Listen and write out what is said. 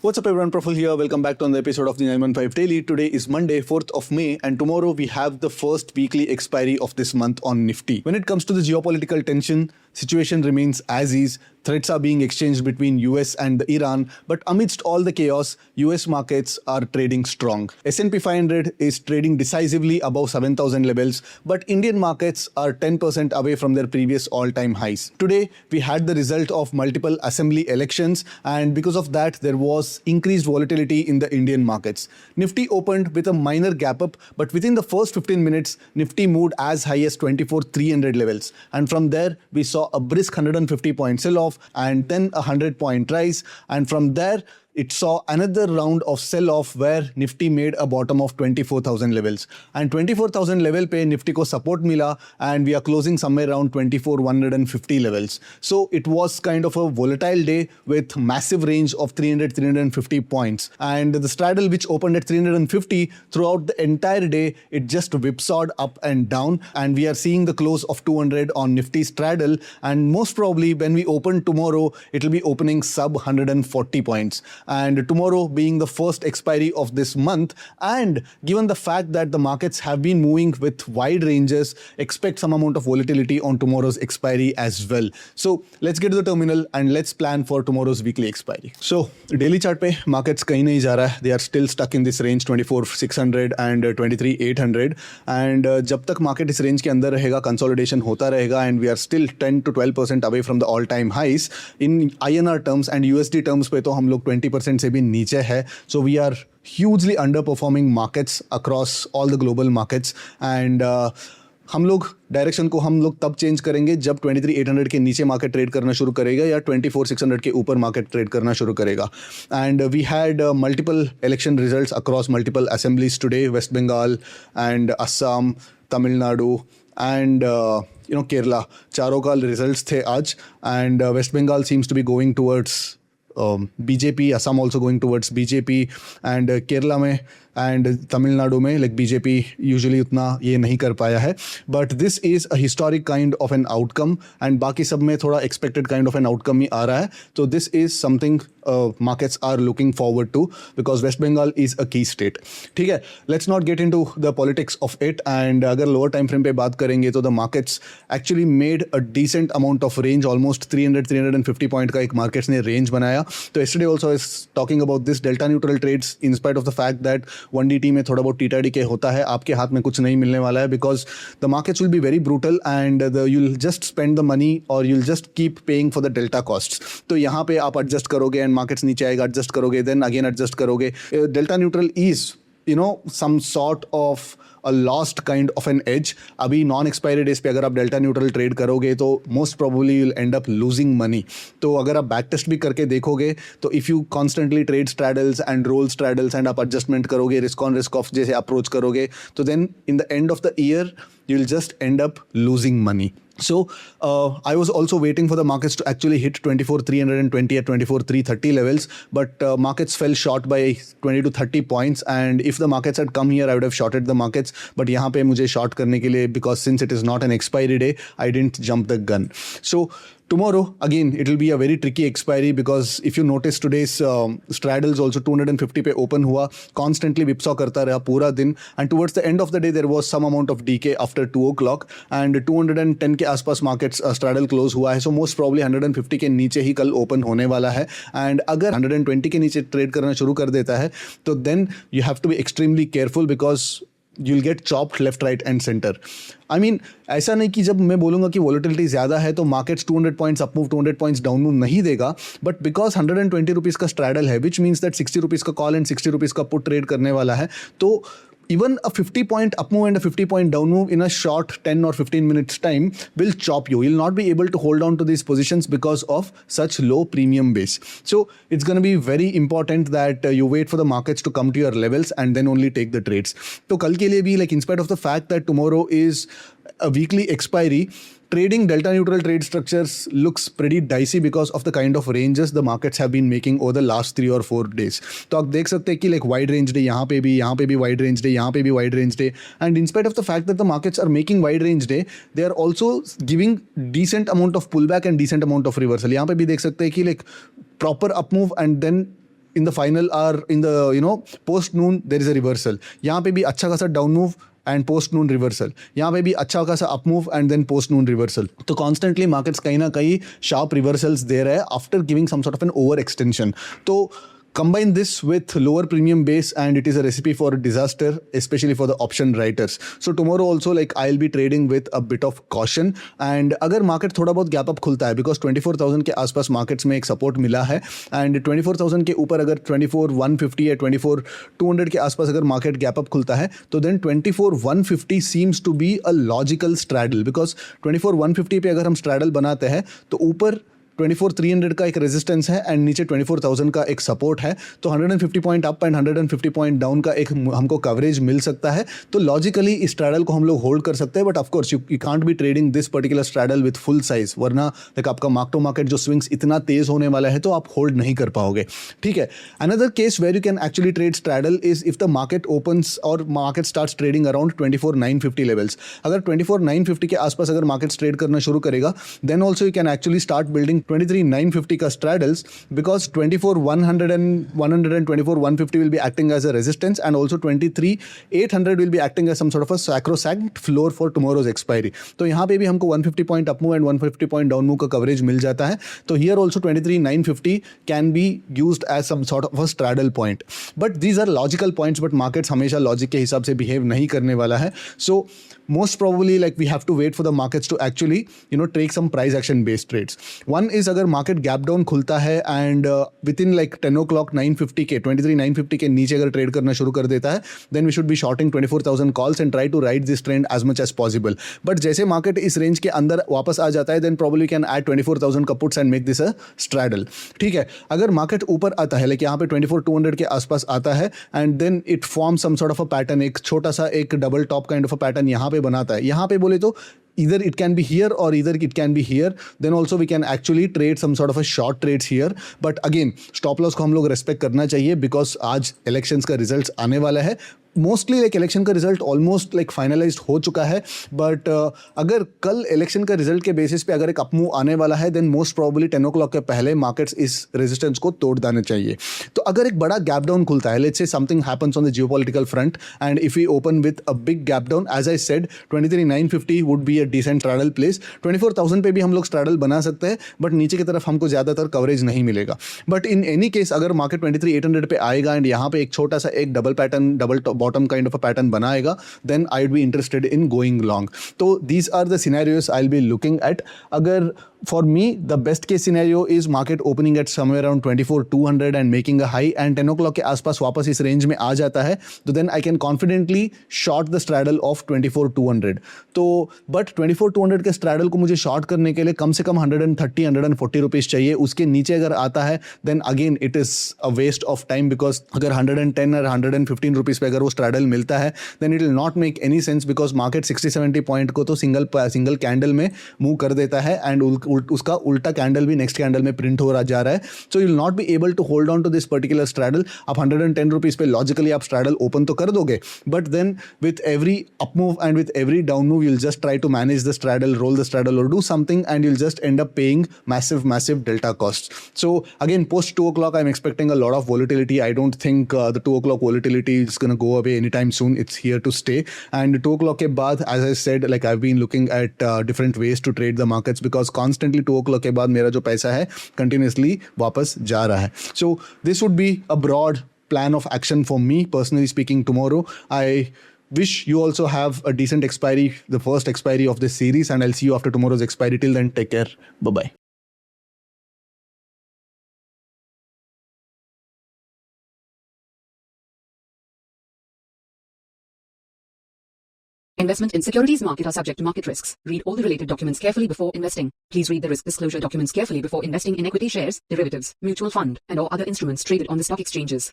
What's up everyone, Praful here. Welcome back to another episode of the 915 Daily. Today is Monday, 4th of May, and tomorrow we have the first weekly expiry of this month on Nifty. When it comes to the geopolitical tension, situation remains as is. Threats are being exchanged between US and Iran, but amidst all the chaos, US markets are trading strong. S&P 500 is trading decisively above 7,000 levels, but Indian markets are 10% away from their previous all-time highs. Today, we had the result of multiple assembly elections, and because of that, there was increased volatility in the Indian markets. Nifty opened with a minor gap up, but within the first 15 minutes, Nifty moved as high as 24,300 levels, and from there, we saw a brisk 150-point sell-off and then a 100-point rise, and from there it saw another round of sell-off where Nifty made a bottom of 24,000 levels. And 24,000 level pe Nifty ko support mila, and we are closing somewhere around 24,150 levels. So it was kind of a volatile day with massive range of 300-350 points. And the straddle which opened at 350, throughout the entire day, it just whipsawed up and down. And we are seeing the close of 200 on Nifty straddle. And most probably when we open tomorrow, it will be opening sub 140 points. And tomorrow being the first expiry of this month, and given the fact that the markets have been moving with wide ranges, expect some amount of volatility on tomorrow's expiry as well. So let's get to the terminal and let's plan for tomorrow's weekly expiry. So daily chart pe markets kahin nahi ja raha hai. They are still stuck in this range 24,600 and 23,800, and jab tak market is range ke andar rahega, consolidation hota rahega, and we are still 10 to 12% away from the all-time highs in INR terms, and USD terms pe to hum log 20% से भी नीचे है. So we are hugely underperforming markets across all the global markets, and हम लोग direction को हम लोग तब चेंज करेंगे जब 23,800 के नीचे मार्केट ट्रेड करना शुरू करेगा या 24,600 के ऊपर मार्केट ट्रेड करना शुरू करेगा. And we had multiple election results across multiple assemblies today. West Bengal and Assam, Tamil Nadu and Kerala, चारों का रिजल्ट्स थे आज. And West Bengal seems to be going towards BJP, Assam also going towards BJP, and Kerala में and Tamil Nadu में like BJP usually उतना ये नहीं कर पाया है. But this is a historic kind of an outcome, and बाकी सब में थोड़ा expected kind of an outcome ही आ रहा है. So this is something markets are looking forward to because West Bengal is a key state. ठीक है, let's not get into the politics of it. And अगर lower time frame पे बात करेंगे तो the markets actually made a decent amount of range, almost 300-350 point का एक markets ने range बनाया. तो yesterday also I was talking about this delta neutral trades in spite of the fact that 1DT में थोड़ा बहुत टीटाडी के होता है, आपके हाथ में कुछ नहीं मिलने वाला है because the markets will be very brutal and you'll just spend the money or you'll just keep paying for the delta costs. तो यहाँ पे आप adjust करोगे and markets नीचे आएगा, adjust करोगे, then again adjust करोगे. Delta neutral is some sort of a lost kind of an edge. अभी नॉन एक्सपायरी डेज पे अगर आप डेल्टा न्यूट्रल ट्रेड करोगे तो most probably you'll end up losing money. तो अगर आप बैक टेस्ट भी करके देखोगे तो if you constantly trade straddles and roll straddles and आप एडजस्टमेंट करोगे, रिस्क ऑन रिस्क ऑफ जैसे अप्रोच करोगे, तो then in the end of the year you'll just end up losing money. So I was also waiting for the markets to actually hit 24,320 at 24,330 levels, but markets fell short by 20 to 30 points, and if the markets had come here I would have shorted the markets, but यहाँ पे मुझे short करने के लिए, because since it is not an expiry day, I didn't jump the gun. So tomorrow again it will be a very tricky expiry because if you notice today's straddles also 250 पे open हुआ, constantly whipsaw करता रहा पूरा दिन, and towards the end of the day there was some amount of decay after 2 o'clock, and 210 के आसपास markets straddle close हुआ है. So most probably 150 के नीचे ही कल open होने वाला है, and अगर 120 के नीचे ट्रेड करना शुरू कर देता है तो then you have to be extremely careful because you'll get chopped left, right and center. I mean, ऐसा नहीं कि जब मैं बोलूँगा कि वॉलेटिलिटी ज़्यादा है तो markets 200 points up move 200 points down move नहीं देगा, बट बिकॉज 120 रुपीज़ का स्ट्रैडल है, विच मीन्स दैट 60 रुपीज़ का कॉल एंड 60 रुपीज़ का पुट ट्रेड करने वाला है, तो even a 50 point up move and a 50 point down move in a short 10 or 15 minutes time will chop you. You'll not be able to hold on to these positions because of such low premium base. So it's going to be very important that you wait for the markets to come to your levels and then only take the trades. So kal ke liye bhi, like in spite of the fact that tomorrow is a weekly expiry, trading delta neutral trade structures looks pretty dicey because of the kind of ranges the markets have been making over the last 3 or 4 days. तो आप देख सकते हैं कि like wide range day यहाँ पे भी wide range day, यहाँ पे भी wide range day, and in spite of the fact that the markets are making wide range day, they are also giving decent amount of pullback and decent amount of reversal. यहाँ पे भी देख सकते हैं कि like proper up move and then in the final or in the post noon there is a reversal. यहाँ पे भी अच्छा खासा down move and post noon reversal, यहाँ पे भी अच्छा खासा up move and then post noon reversal. तो कॉन्स्टेंटली मार्केट्स कहीं ना कहीं शार्प रिवर्सल्स दे रहे हैं after giving some sort of an over extension. तो combine this with lower premium base and it is a recipe for disaster, especially for the option writers. So tomorrow also like I'll be trading with a bit of caution. And अगर market थोड़ा बहुत gap up खुलता है, because 24,000 के आसपास markets में एक support मिला है एंड 24,000 के ऊपर अगर 24,150 या 24,200 के आसपास अगर मार्केट गैप अप खुलता है तो then 24,150 seems to be a logical straddle. Because 24,150 पे अगर हम स्ट्रैडल बनाते हैं तो ऊपर 24,300 का एक रेजिस्टेंस है एंड नीचे 24,000 का एक सपोर्ट है. तो 150 point up and 150 point down का एक हमको कवरेज मिल सकता है. तो लॉजिकली इस स्ट्रैडल को हम लोग होल्ड कर सकते हैं. But of course you can't be trading this particular straddle with full size, वरना लाइक आपका मार्क टू मार्केट जो स्विंग्स इतना तेज होने वाला है तो आप होल्ड नहीं कर पाओगे. ठीक है. Another case where you can actually trade straddle is if the market opens और market starts trading around 24,950 levels. अगर 24,950 के आसपास अगर मार्केट ट्रेड करना शुरू करेगा then also you can actually start building 23,950 का straddles, because 24,100 and 24,150 will be acting as a resistance and also 23,800 will be acting as some sort of a sacrosanct floor for tomorrow's expiry. तो यहाँ पे भी हमको 150 point up move and 150 point down move का coverage मिल जाता है. तो here also 23,950 can be used as some sort of a straddle point. But these are logical points, but markets हमेशा लॉजिक के हिसाब से बिहेव नहीं करने वाला है. सो most probably like we have to wait for the markets to actually take some price action based trades. One is अगर market gap down खुलता है and within like 10 o'clock 950 के 23,950 के नीचे अगर ट्रेड करना शुरू कर देता है then we should be shorting 24,000 calls and try to ride this trend as much as possible. But जैसे मार्केट इस रेंज के अंदर वापस आ जाता है then probably we can add 24,000 का puts and make this a straddle. ठीक है. अगर मार्केट ऊपर आता है, like यहाँ पे 24,200 के आसपास आता है and then it forms some sort of a pattern, एक छोटा सा एक double top kind of a pattern यहाँ पे बनाता है. यहाँ पे बोले तो either it can be here or either it can be here, then also we can actually trade some sort of a short trades here. But again stop loss को हम लोग respect करना चाहिए because आज elections का results आने वाला है. मोस्टली लाइक इलेक्शन का रिजल्ट ऑलमोस्ट लाइक फाइनलाइज्ड हो चुका है. बट अगर कल इलेक्शन का रिजल्ट के बेसिस पे अगर एक अपमूव आने वाला है देन मोस्ट प्रोबेबली 10 o'clock के पहले मार्केट्स इस रेजिस्टेंस को तोड़ देने चाहिए. तो अगर एक बड़ा गैप डाउन खुलता है, let's say something happens on the geopolitical front and if we open with a big gap down, as I said 23,950 would be a decent straddle place. 24,000 पे भी हम लोग स्ट्रैडल बना सकते हैं बट नीचे की तरफ हमको ज़्यादातर कवरेज नहीं मिलेगा. बट इन एनी केस अगर मार्केट 23,800 पे आएगा एंड यहाँ पे एक छोटा सा एक double pattern, double bottom kind of a pattern बनाएगा then I'd be interested in going long. So these are the scenarios I'll be looking at. अगर for me the best case scenario is market opening at somewhere around 24,200 and making a high and 10 o'clock के आसपास वापस इस range में आ जाता है तो then I can confidently short the straddle of 24,200. तो बट 24,200 के straddle को मुझे शॉर्ट करने के लिए कम से कम 130-140 रुपीज़ चाहिए. उसके नीचे अगर आता है then again it is a waste of time because अगर 110 और 115 रुपीज़ पे अगर वो straddle मिलता है then it will not make any sense because market 60-70 point को तो सिंगल कैंडल में मूव कर देता है एंड उसका उल्टा कैंडल भी नेक्स्ट कैंडल में प्रिंट हो रहा जा रहा है. So you will not be able to hold on to this particular straddle. आप 110 रुपीज़ पे लॉजिकली आप स्ट्रैडल ओपन तो कर दोगे but then with every up move and with every down move you'll just try to manage the straddle, roll the straddle or do something and you'll just end up paying massive delta costs. So again post 2 o'clock I'm expecting a lot of volatility. I don't think the 2 o'clock volatility is going to go away anytime soon. It's here to stay. And 2 o'clock के बाद as I said like I've been looking at different ways to trade the markets because constantly 2 o'clock के बाद मेरा जो पैसा है continuously वापस जा रहा है. So this would be a broad plan of action for me personally speaking tomorrow. I wish you also have a decent expiry, the first expiry of this series, and I'll see you after tomorrow's expiry. Till then, take care. Bye-bye. Investment in securities market are subject to market risks. Read all the related documents carefully before investing. Please read the risk disclosure documents carefully before investing in equity shares, derivatives, mutual fund, and or other instruments traded on the stock exchanges.